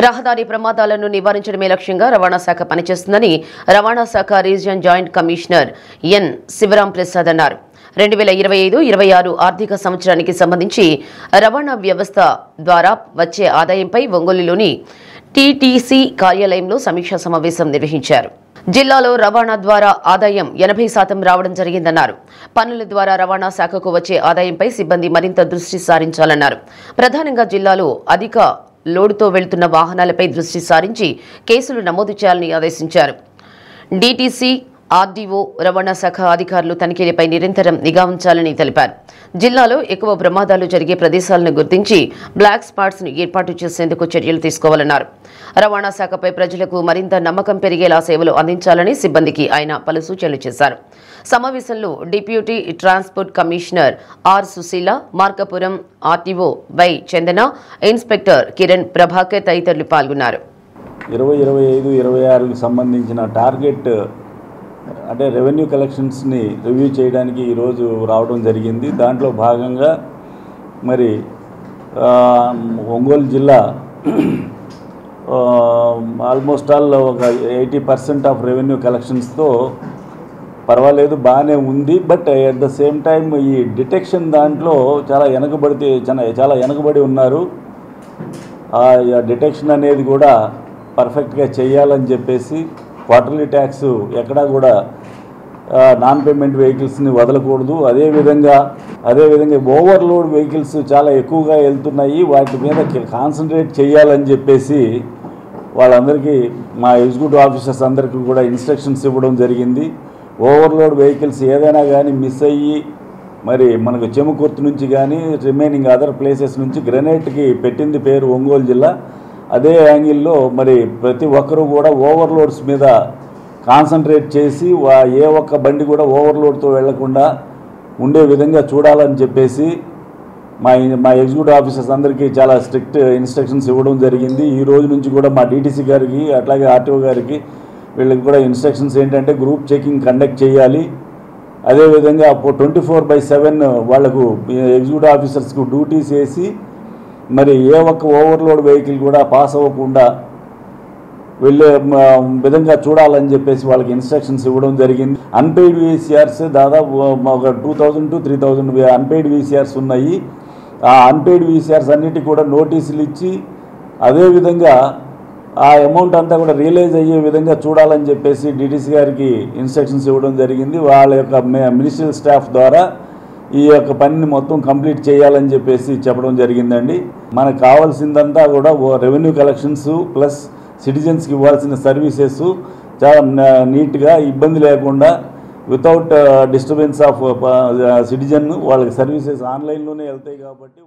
రహదారి ప్రమాదాలను నివారించడమే లక్ష్యంగా రవాణా శాఖ పనిచేస్తుందని రవాణా శాఖ region joint commissioner N Sivaram Prasad అన్నారు. 2025-26 ఆర్థిక సంవత్సరానికి సంబంధించి రవాణా వ్యవస్థ ద్వారా వచ్చే ఆదాయంపై ఒంగోలులోని టీటీసీ కార్యాలయంలో సమీక్షా సమావేశం నిర్వహించారు. జిల్లాలో రవాణా ద్వారా ఆదాయం 80% రావడం జరిగిందన్నారు. పన్నుల ద్వారా రవాణా శాఖకు వచ్చే ఆదాయంపై సిబ్బంది మరింత దృష్టి సారించాలన్నారు. ప్రధానంగా జిల్లాలో అధిక లోడుతో వెళ్తున్న వాహనాలపై దృష్టి సారించి కేసులు నమోదు చేయాలని ఆదేశించారు. డీటీసీ, ఆర్డీఓ, రవాణా శాఖ అధికారులు తనిఖీలపై నిరంతరం నిఘా ఉంచాలని తెలిపారు. జిల్లాలో ఎక్కువ ప్రమాదాలు జరిగే ప్రదేశాలను గుర్తించి బ్లాక్ స్పాట్స్ ను ఏర్పాటు చేసేందుకు చర్యలు తీసుకోవాలన్నారు. రవాణా శాఖపై ప్రజలకు మరింత నమ్మకం పెరిగేలా సేవలు అందించాలని సిబ్బందికి ఆయన పలు సూచనలు చేశారు. సమావేశంలో deputy transport commissioner R Susheela, Markapuram RTO Y Chandana, inspector Kiran Prabhakar తదితరులు పాల్గొన్నారు. 2025-26కి సంబంధించిన టార్గెట్ అంటే రెవెన్యూ కలెక్షన్స్ని రివ్యూ చేయడానికి ఈరోజు రావడం జరిగింది. దాంట్లో భాగంగా మరి ఒంగోలు జిల్లా ఆల్మోస్ట్ ఆల్ ఒక 80% ఆఫ్ రెవెన్యూ కలెక్షన్స్తో పర్వాలేదు, బాగానే ఉంది. But at the same time ఈ డిటెక్షన్ దాంట్లో చాలా వెనకబడి ఉన్నారు. ఆ డిటెక్షన్ అనేది కూడా పర్ఫెక్ట్గా చేయాలని చెప్పేసి క్వార్టర్లీ ట్యాక్స్ ఎక్కడా కూడా నాన్ పేమెంట్ వెహికల్స్ని వదలకూడదు. అదేవిధంగా ఓవర్లోడ్ వెహికల్స్ చాలా ఎక్కువగా వెళ్తున్నాయి, వాటి మీద కాన్సన్ట్రేట్ చేయాలని చెప్పేసి వాళ్ళందరికీ మా ఎగ్జిక్యూటివ్ ఆఫీసర్స్ అందరికీ కూడా ఇన్స్ట్రక్షన్స్ ఇవ్వడం జరిగింది. ఓవర్లోడ్ వెహికల్స్ ఏదైనా కానీ మిస్ అయ్యి మరి మనకు చెముకుర్తి నుంచి కానీ రిమైనింగ్ అదర్ ప్లేసెస్ నుంచి గ్రెనేట్కి పెట్టింది పేరు ఒంగోలు జిల్లా. అదే యాంగిల్లో మరి ప్రతి ఒక్కరూ కూడా ఓవర్లోడ్స్ మీద కాన్సన్ట్రేట్ చేసి ఏ ఒక్క బండి కూడా ఓవర్లోడ్తో వెళ్లకుండా ఉండే విధంగా చూడాలని చెప్పేసి మా ఎగ్జిక్యూటివ్ ఆఫీసర్స్ అందరికీ చాలా స్ట్రిక్ట్ ఇన్స్ట్రక్షన్స్ ఇవ్వడం జరిగింది. ఈ రోజు నుంచి కూడా మా డీటీసీ గారికి అట్లాగే ఆర్టీఓ గారికి వీళ్ళకి కూడా ఇన్స్ట్రక్షన్స్ ఏంటంటే గ్రూప్ చెకింగ్ కండక్ట్ చేయాలి. అదేవిధంగా 24/7 వాళ్లకు ఎగ్జిక్యూటివ్ ఆఫీసర్స్కు డ్యూటీస్ వేసి మరి ఏ ఒక్క ఓవర్లోడ్ వెహికల్ కూడా పాస్ అవ్వకుండా వెళ్ళే విధంగా చూడాలని చెప్పేసి వాళ్ళకి ఇన్స్ట్రక్షన్స్ ఇవ్వడం జరిగింది. అన్పెయిడ్ వీసీఆర్స్ దాదాపు ఒక 2000 to 3000 అన్పెయిడ్ వీసీఆర్స్ ఉన్నాయి. ఆ అన్పెయిడ్ వీసీఆర్స్ అన్నిటికీ కూడా నోటీసులు ఇచ్చి అదేవిధంగా ఆ అమౌంట్ అంతా కూడా రియలైజ్ అయ్యే విధంగా చూడాలని చెప్పేసి డీటీసీ గారికి ఇన్స్ట్రక్షన్స్ ఇవ్వడం జరిగింది. వాళ్ళ యొక్క మినిస్ట్రియల్ స్టాఫ్ ద్వారా ఈ యొక్క పనిని మొత్తం కంప్లీట్ చేయాలని చెప్పేసి చెప్పడం జరిగిందండి. మనకు కావాల్సిందంతా కూడా రెవెన్యూ కలెక్షన్స్ ప్లస్ సిటిజన్స్కి ఇవ్వాల్సిన సర్వీసెస్ చాలా నీట్గా, ఇబ్బంది లేకుండా, వితౌట్ డిస్టర్బెన్స్ ఆఫ్ సిటిజన్ వాళ్ళకి సర్వీసెస్ ఆన్లైన్లోనే వెళ్తాయి కాబట్టి